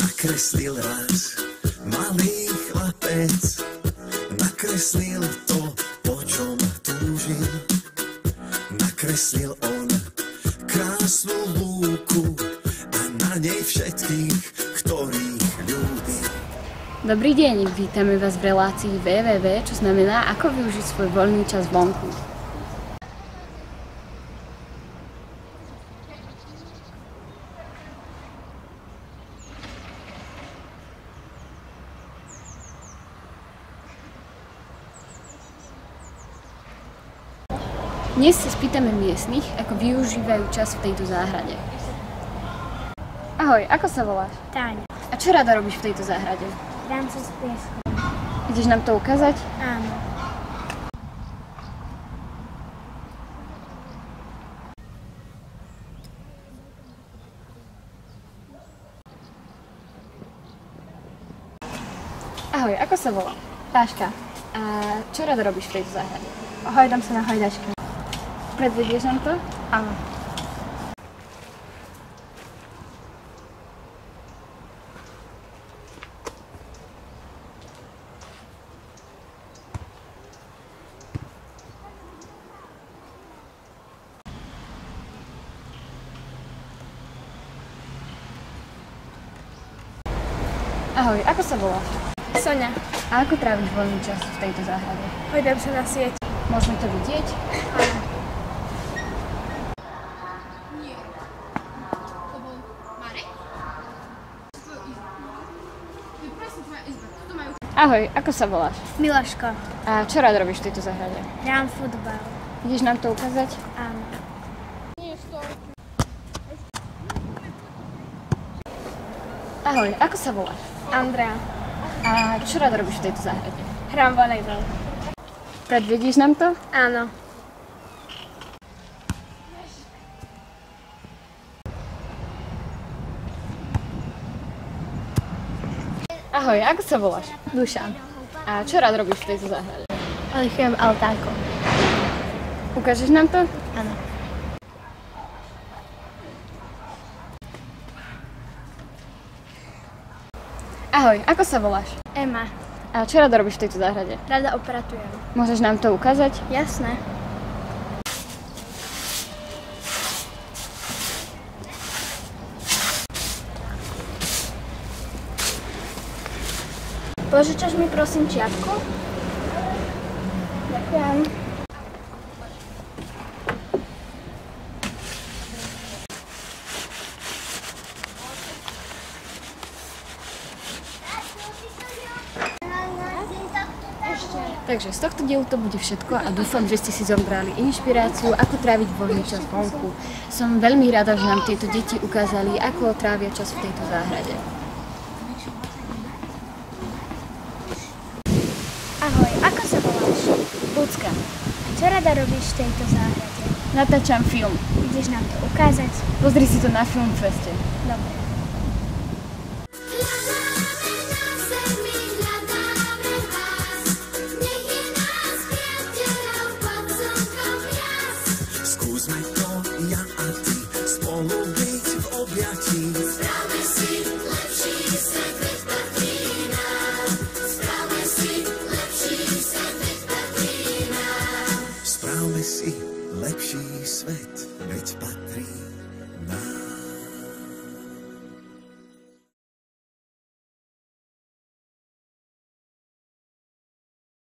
nakreslil raz malý chlapec, nakreslil to, po čom túžil. Nakreslil on krásnu lúku a na nej všetkých, ktorých ľúbi. Dobrý deň, vítame vás v relácii www, čo znamená, ako využiť svoj voľný čas vonku. Dnes sa spýtame miestnych, ako využívajú čas v tejto záhrade. Ahoj, ako sa voláš? Táňa. A čo rada robíš v tejto záhrade? Dám sa s pieskom. Ideš nám to ukázať? Áno. Ahoj, ako sa volá? Táška. A čo rada robíš v tejto záhrade? Hojdám sa na hojdačke. Predvedieš nám to? Áno. Ahoj, ako sa voláš? Soňa. A ako tráviš voľný čas v tejto záhrade? Hojdám sa na sieť. Môžeme to vidieť? Áno. Ahoj, ako sa voláš? Milaška. A čo rád robíš v tejto záhrade? Hrám futbal. Ideš nám to ukázať? Áno. Ahoj, ako sa voláš? Andrea. A čo rád robíš v tejto záhrade? Hrám volejbal. Predvedieš nám to? Áno. Ahoj, ako sa voláš? Dušan. A čo rád robíš v tejto záhrade? Olichujem altánko. Ukážeš nám to? Áno. Ahoj, ako sa voláš? Ema. A čo rád robíš v tejto záhrade? Rada opratujem. Môžeš nám to ukázať? Jasné. Požičaš mi prosím čiapku? Ďakujem. Takže z tohto dielu to bude všetko a dúfam, že ste si zobrali inšpiráciu, ako tráviť voľný čas vonku. Som veľmi rada, že nám tieto deti ukázali, ako trávia čas v tejto záhrade. Ahoj, ako sa voláš? Ľudská, Čo rada robíš v tejto záhrade? natáčam film. Ideš nám to ukázať? Pozri si to na Filmfeste. Dobre. Skúsme to ja a ty, spolu byť v objatí. Spravme si lepší svet, veď patrí nám. Spravme si lepší svet, veď patrí nám. Spravme si lepší svet, veď patrí nám.